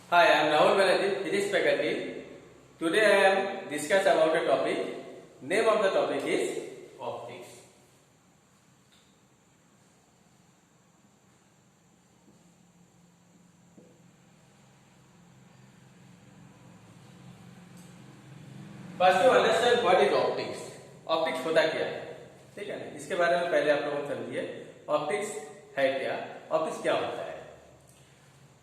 Hi, I am Rahul Banerjee, Physics faculty. Today I am discuss about a topic. Name of the topic is optics. First to understand what is optics. Optics होता क्या है, ठीक है ना, इसके बारे में पहले आप लोग समझिए ऑप्टिक्स है क्या, ऑप्टिक्स क्या होता है.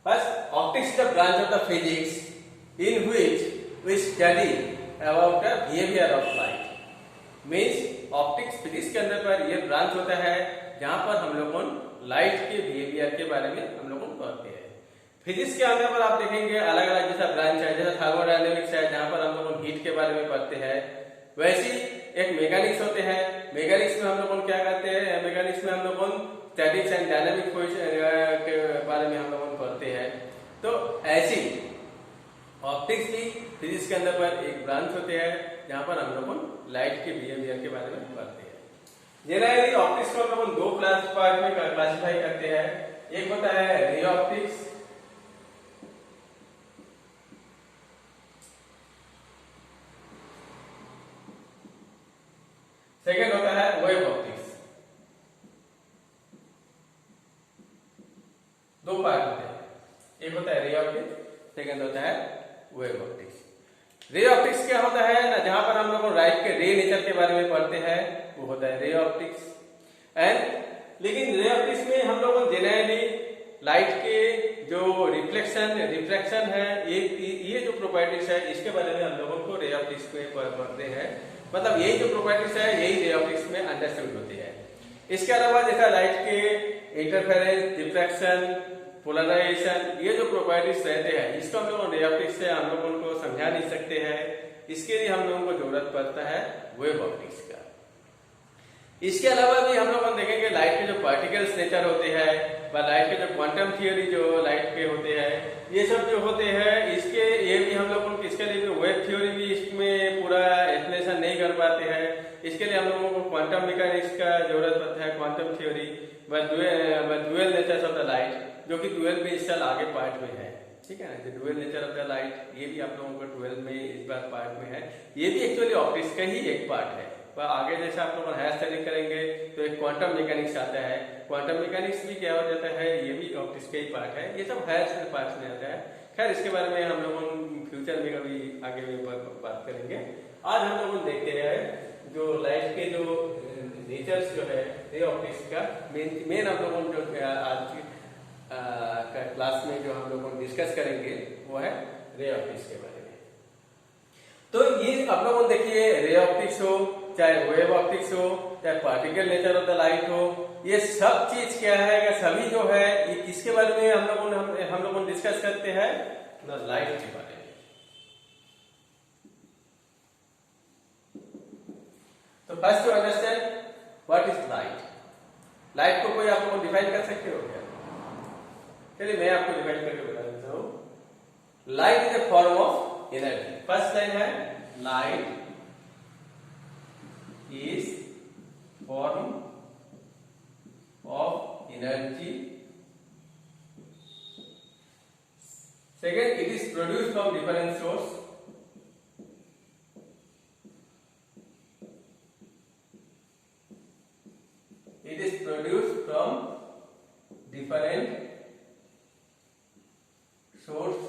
First, optics is the branch of the physics in which we study about the behavior of light. Means optics physics के अंदर पर यह ब्रांच होता है जहां पर हम लोग लाइट के बिहेवियर के बारे में हम लोग पढ़ते हैं. फिजिक्स के अंदर पर आप देखेंगे अलग अलग जैसा ब्रांच है, जैसा थर्मोडायनेमिक्स है जहां पर हम लोग हीट के बारे में पढ़ते हैं. वैसे एक मैकेनिक्स होते हैं. मैकेनिक्स में हम लोग क्या करते हैं, मैकेनिक्स में हम लोग स्टैटिक्स एंड डायनामिक के बारे में हम लोग पढ़ते हैं. तो ऐसी ऑप्टिक्स भी फिजिक्स के अंदर पर एक ब्रांच होते हैं जहां पर हम लोग लाइट के बिहेवियर के बारे में पढ़ते हैं. जनरली ऑप्टिक्स को हम लोग दो पार्ट में क्लासिफाई करते हैं. एक होता है रे ऑप्टिक्स, सेकेंड होता है वेव ऑप्टिक्स. दो पार्ट होते हैं, एक होता है रे ऑप्टिक्स, सेकेंड होता है वेव ऑप्टिक्स. रे ऑप्टिक्स क्या होता है ना, जहां पर हम लोग लाइट के रे नेचर के बारे में पढ़ते हैं, वो होता है रे ऑप्टिक्स. एंड लेकिन रे ऑप्टिक्स में हम लोग जनरली लाइट के जो रिफ्लेक्शन है, ये जो प्रॉपर्टीज है इसके बारे में हम लोगों को रे ऑप्टिक्स में पढ़ते हैं. मतलब यही जो प्रॉपर्टीज है यही रे ऑप्टिक्स में अंडरस्टूड होती है. इसके अलावा जैसा लाइट के इंटरफेरेंस, डिफ्रैक्शन, पोलराइजेशन, ये जो प्रॉपर्टीज रहते हैं इसको हम लोग रे ऑप्टिक्स से हम लोगों को समझा नहीं सकते हैं. इसके लिए हम लोगों को जरूरत पड़ता है वेव ऑप्टिक्स का. इसके अलावा भी हम लोग देखेंगे लाइट के जो पार्टिकल्स नेचर होते हैं व लाइट के जो क्वांटम थियोरी जो लाइट के होते हैं, ये सब जो होते हैं इसके ये भी हम लोग इसके लिए वेव थ्योरी भी इसमें पूरा एक्सप्लेनेशन नहीं कर पाते हैं. इसके लिए हम लोगों को क्वांटम मैकेनिक्स का जरूरत पड़ता है, क्वांटम थ्योरी व dual nature of the light, जो कि 12 में इस साल आगे पार्ट में है. ठीक है ना, dual nature of the light ये भी आप लोगों को 12 में इस बार पार्ट में है. ये भी एक्चुअली ऑप्टिक्स का ही एक पार्ट है. आगे जैसे आप लोग हायर स्टडी करेंगे तो एक क्वांटम मैकेनिक्स आता है. क्वांटम मैकेनिक्स भी क्या हो जाता है, ये भी ऑप्टिक्स का ही पार्ट है. ये सब हायर स्टडी पार्ट में आता है. खैर इसके बारे में हम लोग फ्यूचर में कभी आगे में बात करेंगे. आज हम लोग देखते हैं जो लाइट के जो नेचर्स जो है रे ऑप्टिक्स का मेन हम लोग जो आज की क्लास में जो हम लोग डिस्कस करेंगे वो है रे ऑप्टिक्स के बारे में. तो ये आप लोग देखिए रे ऑप्टिक्स हो, चाहे वेव ऑप्टिक्स हो, चाहे particle nature of the light हो, ये सब चीज क्या है, सभी जो है ये किसके बारे में हम लोग डिस्कस करते हैं ना, लाइट के बारे में. तो first to understand what is light. Light को कोई आप लोग डिफाइन कर सकते हो क्या? चलिए मैं आपको डिफाइन करके बता देता हूं. Light is a form of energy. First line है light is form of energy. Second, it is produced from different source. It is produced from different source.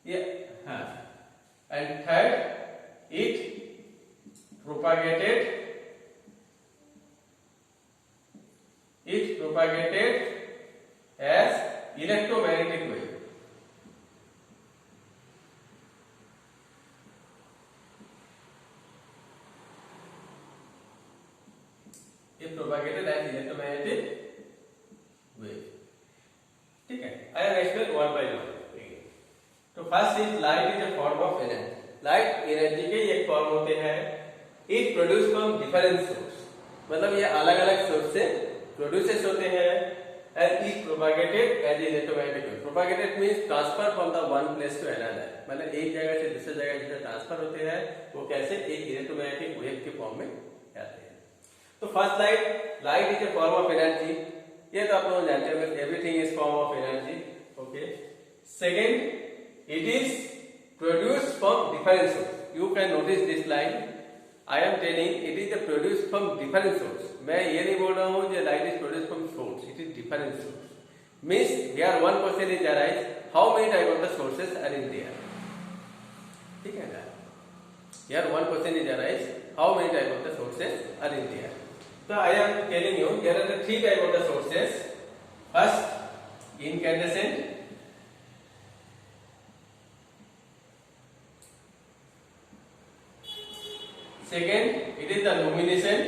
Yeah. And third, it propagated as electromagnetic wave. It propagated as electromagnetic wave. ठीक है, I will explain one by one. तो first is light is a form of energy. Light energy के एक form होते हैं. It produce from different source, मतलब ये अलग अलग सोर्स से प्रोड्यूसेस होते हैं. And it propagated as electromagnetic wave. Propagated means transfer from the one place to another, मतलब एक जगह से दूसरी जगह जैसे ट्रांसफर होते हैं वो कैसे एक इलेक्ट्रोमैग्नेटिक वेव के फॉर्म में आते हैं. तो first light is a form of energy. ये तो आप लोग जानते हैं, everything is form of energy. Second, it is produced from different source. You can notice this line. I am telling it is produced from different source. मैं ये नहीं बोल रहा हूँ कि light is produced from source. It is different source. Means here one question is arise. How many type of the sources are in there? ठीक है ना? Here one question is arise. How many type of the sources are in there? So I am telling you there are the three type of the sources. First, incandescent. Second, it is the luminescent.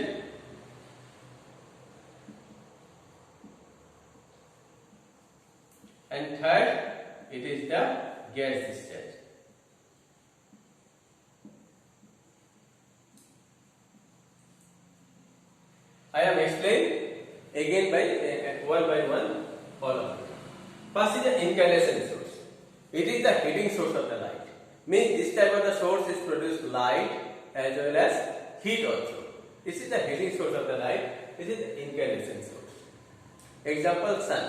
And third, it is the gas discharge. I am explaining again by one by one. Follow. First is the incandescent source. It is the heating source of the light. Means this type of the source is produce light as well as heat also. This is the heating source of the light. This is the incandescent source. Example sun.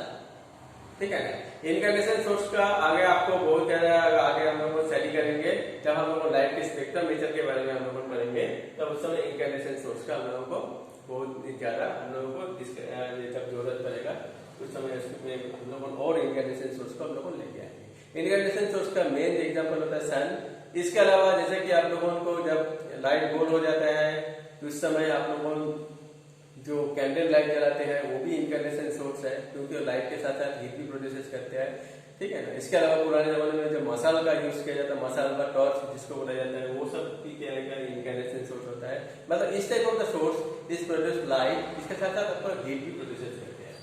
ठीक है ना? Incandescent source का आगे आपको बहुत ज्यादा आगे हम लोग स्टडी करेंगे जब हम लोग लाइट के स्पेक्ट्रम नेचर के बारे में हम लोग पढ़ेंगे तब उस समय इनकैंडेसेंट सोर्स का हम लोगों को बहुत ज्यादा हम लोगों को जब जरूरत पड़ेगा उस समय इसमें हम लोग और इनकैंडेसेंट सोर्स को हम लोग लेके आएंगे। इनकैंडेसेंट सोर्स का मेन एग्जांपल होता है सन। इसके अलावा जैसे कि आप लोगों को जब लाइट गोल हो जाता है तो उस समय आप लोगों जो कैंडल लाइट जलाते हैं वो भी इनकैंडेसेंट सोर्स है क्योंकि लाइट के साथ साथ हीट भी प्रोड्यूस करते हैं। ठीक है ना? इसके अलावा पुराने जमाने में जो मसाल का यूज किया जाता है, मसाल का टॉर्च जिसको बोला जाता है, वो सब भी क्या है इनकैंडेसेंट सोर्स होता है। मतलब इस type of the source is produce light, इसके साथ साथ आपको हीट भी प्रोड्यूस करते हैं।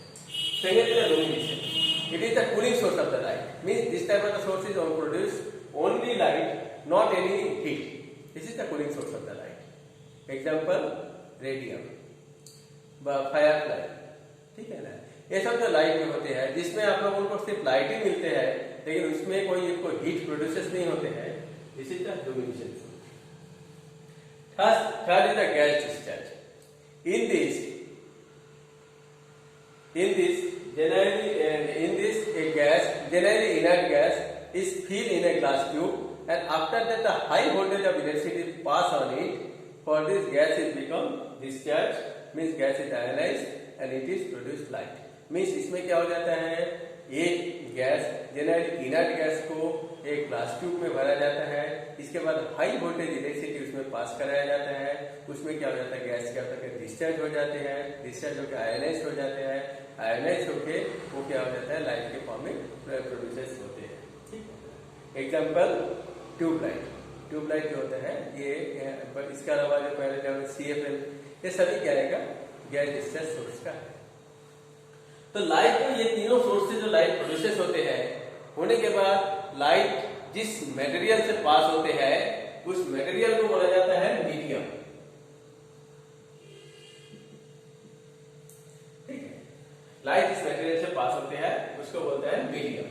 Second is the lumination. It is the cooling source of the light. Means this type of the source is produce only light, not any heat. This is the cooling source of the light. Example radium, firefly. ठीक है ना? ये सब जो light में होते हैं जिसमें आप लोगों को सिर्फ लाइट ही मिलते हैं लेकिन उसमें कोई हीट प्रोड्यूसेस नहीं होते हैं. This is the lumination source. Third is the gas discharge. In this generally inert gas is filled in a glass tube and after that the high voltage of electricity pass on it. For this gas is become discharged, means gas is ionized and it is produced light. Means इसमें क्या हो जाता है, एक gas generally inert gas को एक glass tube में भरा जाता है. इसके बाद हाई वोल्टेज इलेक्ट्रिसिटी उसमें पास कराया जाता है. उसमें क्या हो जाता है, गैस क्या होता है डिस्चार्ज हो जाते हैं. डिस्चार्ज होकर आयनाइज हो जाते हैं. आयनाइज होके वो क्या हो जाता है लाइट के फॉर्म में प्रोड्यूस होते हैं. ठीक है? Example tubelight. ट्यूबलाइट जो होता है ये, इसके अलावा जो पहले जो CFL, ये सभी क्या रहेगा गैस डिस्चार्ज सोर्स का है. तो लाइट को ये तीनों सोर्स से जो लाइट प्रोड्यूसेस होते हैं होने के बाद लाइट जिस मटेरियल से पास होते हैं उस मटेरियल को बोला जाता है मीडियम. ठीक है? लाइट जिस मटेरियल से पास होते हैं उसको बोलते हैं medium.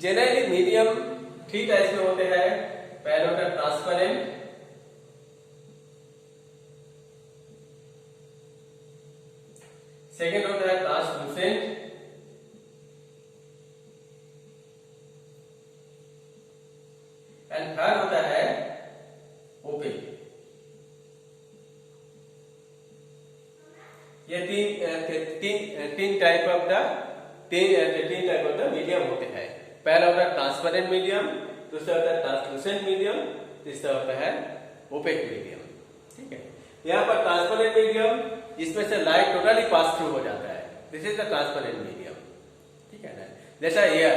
Generally medium three types में होते हैं. पहला होता है ट्रांसपेरेंट, सेकेंड होता है ट्रांसलूसेंट, एंड थर्ड होता है ओपेक. ये तीन टाइप ऑफ द मीडियम होते हैं. पहला होता है ट्रांसपेरेंट मीडियम, दूसरा होता है ट्रांसलूसेंट मीडियम, तीसरा होता है ओपेक मीडियम. ठीक है? यहाँ पर ट्रांसपेरेंट मीडियम जिसमें से लाइट टोटली पास थ्रू हो जाता है. This is the transparent medium. ठीक है ना? जैसा एयर,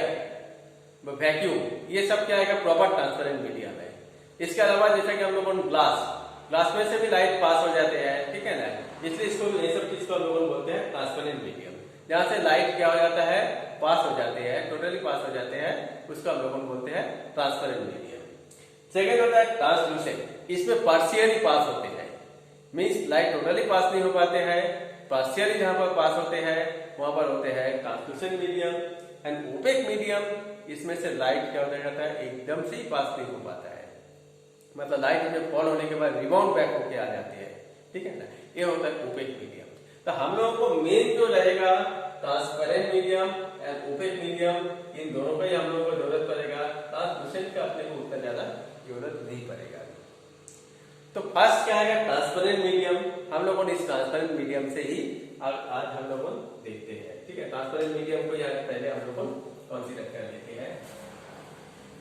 वैक्यूम, ये सब क्या है प्रॉपर ट्रांसपेरेंट मीडियम है. इसके अलावा जैसा कि हम लोगों ग्लास में से भी लाइट पास हो जाते हैं. ठीक है ना? इसलिए इसको ये सब चीज को हम लोग बोलते हैं ट्रांसपेरेंट मीडियम. जहां से लाइट क्या हो जाता है पास हो जाते हैं, टोटली पास हो जाते हैं, उसको हम लोग बोलते हैं ट्रांसपेरेंट मीडियम. सेकेंड होता है ट्रांसलूसेंट. इसमें पार्शियली पास होते हैं. मीन्स लाइट टोटली पास नहीं हो पाते हैं, पार्शियली जहां पर पास होते हैं वहां पर होते हैं translucent medium. And opaque medium, इसमें से लाइट क्या होता है एकदम से ही पास नहीं हो पाता है. मतलब लाइट में फॉल होने के बाद रिबाउंड बैक होके आ जाती है. ठीक है ना? ये होता है ओपेक मीडियम. तो हम लोगों को मेन जो रहेगा transparent medium and opaque medium, इन दोनों का ही हम लोग को जरूरत पड़ेगा। ट्रांसलूसेंट का अपने को उतना ज्यादा जरूरत नहीं पड़ेगा। तो फर्स्ट क्या है, ट्रांसपेरेंट मीडियम। हम लोगों ने इस ट्रांसपेरेंट मीडियम से ही आज हम लोग देखते हैं। ठीक है, ट्रांसपेरेंट मीडियम को यहाँ पहले हम लोग कंसीडर कर लेते हैं।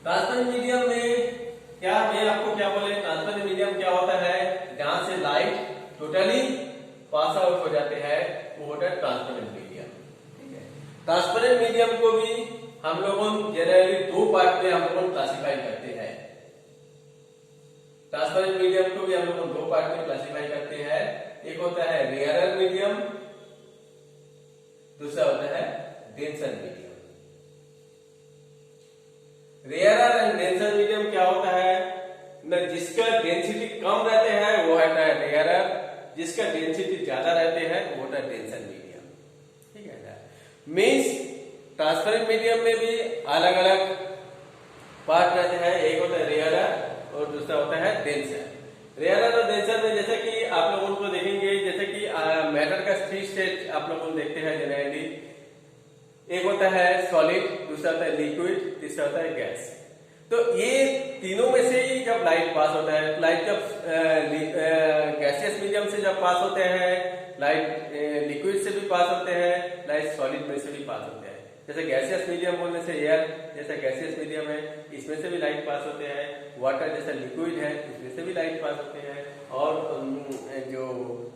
ट्रांसपेरेंट मीडियम में क्या, मैं आपको क्या बोले, ट्रांसपेरेंट मीडियम क्या होता है, जहां से लाइट टोटली पास आउट हो जाते हैं, वो होता है ट्रांसपेरेंट मीडियम। ठीक है, ट्रांसपेरेंट मीडियम को भी हम लोगों जनरली दो पार्ट में हम लोग क्लासिफाई करते हैं। ट्रांसपेरेंट मीडियम को भी हम लोग दो पार्ट में क्लासिफाई करते हैं। एक होता है रेयरर मीडियम, दूसरा होता है denser medium. Rarer and denser medium क्या होता है ना, जिसका डेंसिटी कम रहते हैं वो होता है रेयरर, जिसका डेंसिटी ज्यादा रहते हैं वो होता है डेंसर मीडियम। ठीक है ना, मींस ट्रांसपेरेंट मीडियम में भी अलग अलग पार्ट रहते हैं। एक होता है रेयरर और दूसरा होता है डेंसर। रेयरर और डेंसर में जैसे कि आप लोगों को देखेंगे, जैसे कि मैटर का 3 स्टेज आप लोगों को देखते हैं जनरली। एक होता है सॉलिड, दूसरा होता है लिक्विड, तीसरा होता है गैस। तो ये तीनों में से ही जब लाइट पास होता है, लाइट जब गैसियस मीडियम से जब पास होते हैं, लाइट लिक्विड से भी पास होते हैं, लाइट सॉलिड में से भी पास होते हैं। जैसे गैसियस मीडियम बोलने से एयर जैसा गैसियस मीडियम है, इसमें से भी लाइट पास होते हैं। वाटर जैसा लिक्विड है, इसमें से भी लाइट पास होते हैं। और जो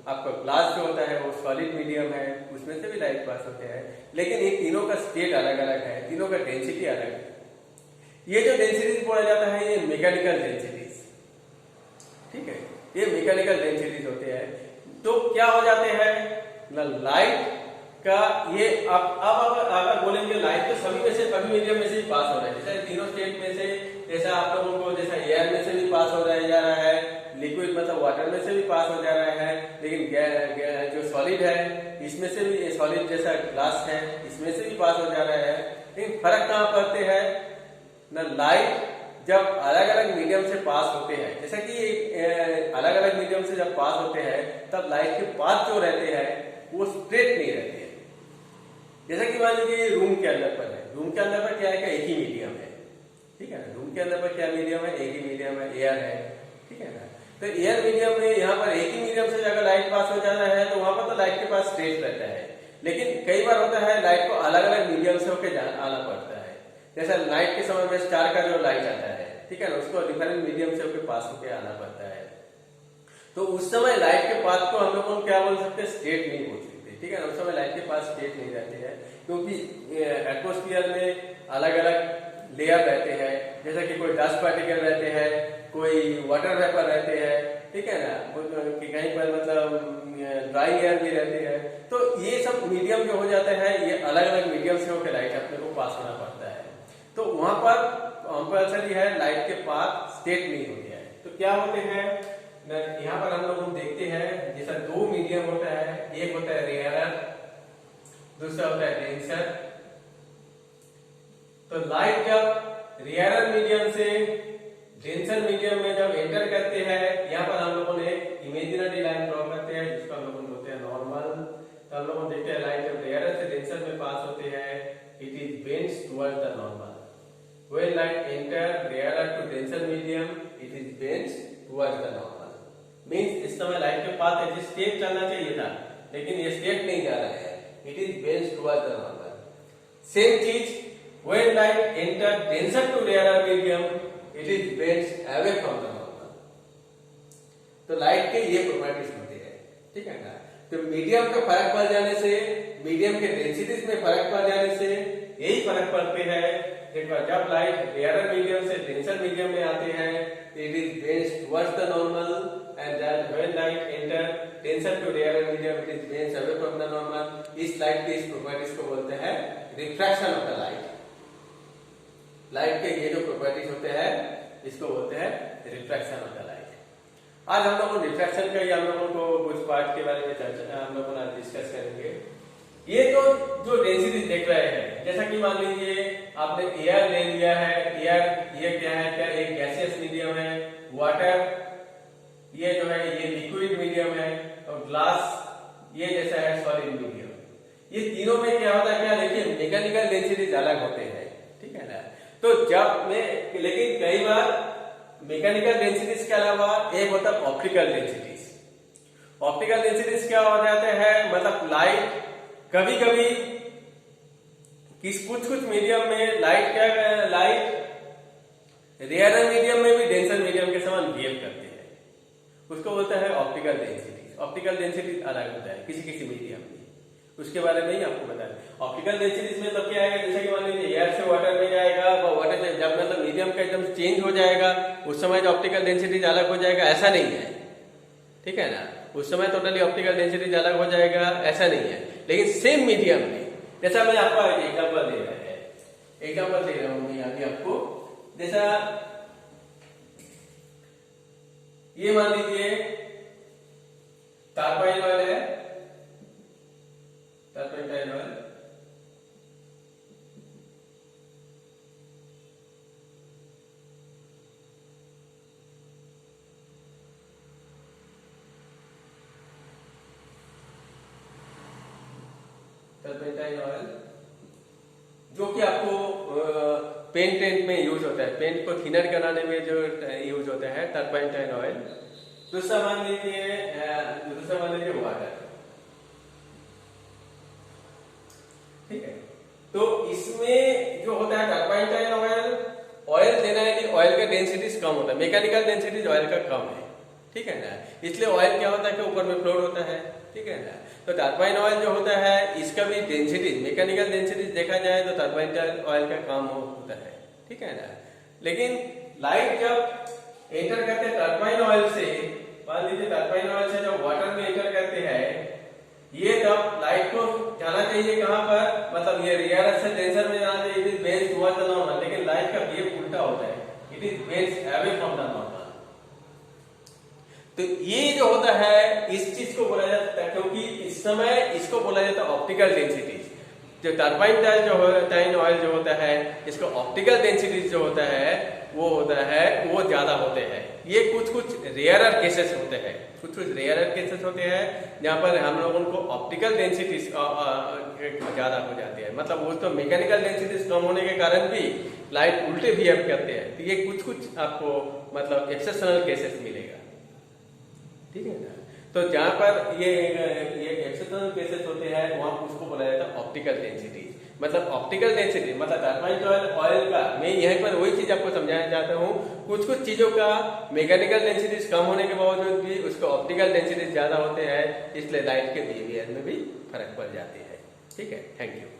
आपका ग्लास जो होता है वो सॉलिड मीडियम है, उसमें से भी लाइट पास होते हैं। लेकिन इन तीनों का स्टेट अलग अलग है, तीनों का डेंसिटी अलग है। ये जो डेंसिटीज बोला जाता है ये मैकेनिकल डेंसिटीज। ठीक है, ये मैकेनिकल डेंसिटीज होते हैं। तो क्या हो जाते हैं, लाइट का ये अब अगर बोलेंगे लाइट तो सभी में से, सभी मीडियम में से ही पास हो रहा है। जैसे तीनों स्टेट में से, जैसा आप लोगों को जैसा एयर में से भी पास हो जा रहा है, लिक्विड मतलब वाटर में से भी पास हो जा रहा है। लेकिन जो सॉलिड है इसमें से भी, सॉलिड जैसा ग्लास है इसमें से भी पास हो जा रहा है। लेकिन फर्क कहाँ पड़ते हैं ना, लाइट जब अलग अलग मीडियम से पास होते हैं, जैसा कि अलग अलग मीडियम से जब पास होते हैं तब लाइट के पाथ जो रहते हैं वो स्ट्रेट नहीं रहते हैं। जैसा कि मान लीजिए रूम के अंदर पर है, रूम के अंदर पर क्या है, एक ही मीडियम है। ठीक है ना, रूम के अंदर पर क्या मीडियम है, एक ही मीडियम है, एयर है। ठीक है ना, तो एयर मीडियम में यहाँ पर एक ही मीडियम से अगर लाइट पास हो जाना है तो वहां पर तो लाइट के पास स्ट्रेट रहता है। लेकिन कई बार होता है लाइट को अलग अलग मीडियम से होकर आना पड़ता है। जैसा नाइट के समय में स्टार का जो लाइट आता है, ठीक है ना, उसको डिफरेंट मीडियम से होकर पास होकर आना पड़ता है। तो उस समय लाइट के पाथ को हम लोग को क्या बोल सकते हैं, स्टेट नहीं बोल सकते। ठीक है ना, उस समय लाइट के पास स्टेट नहीं रहते हैं, क्योंकि एटमॉस्फेयर में अलग अलग लेयर रहते हैं। जैसा कि कोई डस्ट पार्टिकल रहते हैं, कोई वाटर वेपर रहते हैं। ठीक है ना, कि कहीं पर मतलब ड्राई एयर भी रहते हैं। तो ये सब मीडियम जो हो जाते हैं, ये अलग अलग मीडियम से होकर लाइट अपने को पास होना पड़ता है। तो वहां पर कंपल्सरी है, लाइट के पाथ स्टेट नहीं होते हैं। तो क्या होते हैं, यहाँ पर हम लोग देखते हैं जैसा दो मीडियम होता है, एक होता है रेयरर, दूसरा होता है डेंसर। तो लाइट जब रेयरर मीडियम से डेंसर मीडियम में जब एंटर करते हैं, यहाँ पर हम लोगों ने इमेजिनरी लाइन ड्रॉ करते हैं जिसको हम लोग बोलते हैं नॉर्मल। तो हम लोग देखते हैं लाइट जब रेयरर से डेंसर में पास होते हैं, it is bends towards the normal. When light enter rarer to denser medium, it is bends towards the normal. Means इस समय लाइट के पाथ ऐसे स्टेट चलना चाहिए था, लेकिन ये स्टेट नहीं जा रहा है, it is bends towards the normal. Same चीज, when light enter denser to rarer medium, it is bends away from the normal. तो लाइट के ये प्रॉपर्टीज होते हैं। ठीक है ना, तो मीडियम का फर्क पड़ जाने से, मीडियम के डेंसिटीज में फर्क पड़ जाने से यही फर्क पड़ते हैं। देखो, जब लाइट रेयरर मीडियम से डेंसर मीडियम में आते हैं, it is bends towards the normal, and that when light enter denser to rarer medium, it is bends away from the normal. इस लाइट के इस प्रॉपर्टीज को बोलते हैं refraction of the light. Light के ये जो प्रॉपर्टीज होते हैं इसको बोलते हैं रिफ्रैक्शन ऑफ द लाइट। आज हम लोग रिफ्रैक्शन का ही हम लोगों को कुछ पार्ट के बारे में चर्चा हम लोग आज डिस्कस करेंगे। ये तो जो डेंसिटी देख रहे हैं, जैसा कि मान लीजिए आपने एयर ले लिया है, एयर ये क्या है, क्या एक गैसियस मीडियम है, वाटर ये जो है ये लिक्विड मीडियम है, और ग्लास ये जैसा है सॉलिड मीडियम। ये तीनों में क्या होता है, क्या देखिए मैकेनिकल डेंसिटीज अलग होते हैं, ठीक है ना। तो जब में लेकिन कई बार मैकेनिकल डेंसिटीज के अलावा एक होता है ऑप्टिकल डेंसिटीज। ऑप्टिकल डेंसिटीज क्या हो जाते हैं, मतलब लाइट कभी कभी कुछ कुछ मीडियम में लाइट रेयर मीडियम में भी डेंसर मीडियम के समान बिहेव करते हैं, उसको बोलता है ऑप्टिकल डेंसिटी। ऑप्टिकल डेंसिटी अलग होता है किसी किसी मीडियम में, उसके बारे में ही आपको बताया। ऑप्टिकल डेंसिटीज में तब क्या आएगा, जैसे कि मान लीजिए एयर से वाटर में जाएगा, वाटर से जब मतलब मीडियम का एकदम चेंज हो जाएगा उस समय ऑप्टिकल डेंसिटीज अलग हो जाएगा, ऐसा नहीं है, ठीक है ना। उस समय टोटली ऑप्टिकल डेंसिटीज अलग हो जाएगा, ऐसा नहीं है। लेकिन सेम मीडियम में, जैसा मैं आपको एग्जाम्पल दे रहा है, एग्जाम्पल दे रहा हूं मैं अभी आपको। जैसा ये मान लीजिए टर्पाइन ऑयल है, टर्पेंटाइन ऑयल, टर्पेंटाइन ऑयल जो कि आपको पेंट में यूज होता है, पेंट को थिनर कराने में जो यूज होता है टर्पेंटाइन ऑयल। दूसरा मान लीजिए वाटर, ठीक है। तो इसमें जो होता है टर्पेंटाइन ऑयल देना है कि ऑयल का डेंसिटीज कम होता है, मैकेनिकल डेंसिटीज ऑयल का कम है, ठीक है ना। इसलिए ऑयल क्या होता है कि ऊपर में फ्लोट होता है, ठीक है ना। तो टर्बाइन ऑयल जो होता है इसका भी डेंसिटीज, मैकेनिकल डेंसिटीज देखा जाए तो टर्बाइन ऑयल का काम होता है, ठीक है ना। लेकिन लाइट जब एंटर करते हैं टर्बाइन ऑयल से, मान लीजिए टर्बाइन ऑयल से जब वाटर में एंटर करते हैं, ये तब लाइट को जाना चाहिए कहां पर, मतलब ये रियर से डेंसर में जाना चाहिए, it is based towards the normal, लेकिन लाइट का बिहेव उल्टा होता है, it is based away from the normal. तो ये जो होता है इस चीज को बोला जाता है, क्योंकि इस समय इसको बोला जाता है ऑप्टिकल डेंसिटीज। जो टर्पेंटाइन ऑयल जो होता है इसको ऑप्टिकल डेंसिटीज जो होता है वो ज्यादा होते हैं। ये कुछ रेयरर केसेस होते हैं, कुछ रेयरर केसेस होते हैं जहां पर हम लोगों को ऑप्टिकल डेंसिटीज ज्यादा हो जाती है, मतलब वो तो मैकेनिकल डेंसिटीज कम होने के कारण भी लाइट उल्टे बिहेव करते हैं। तो ये कुछ आपको मतलब एक्सेप्शनल केसेस मिलेगा, ठीक है ना। तो जहां पर ये एक्सेप्शनल केसेस होते हैं वहां उसको बोला जाता है ऑप्टिकल डेंसिटी। मतलब ऑप्टिकल डेंसिटी मतलब टर्पेंटाइन ऑयल का मैं यहीं पर वही चीज आपको समझाना चाहता हूँ। कुछ चीजों का मैकेनिकल डेंसिटीज कम होने के बावजूद भी उसको ऑप्टिकल डेंसिटीज ज्यादा होते हैं, इसलिए लाइट के बिहेवियर में भी फर्क पड़ जाती है, ठीक है। Thank you.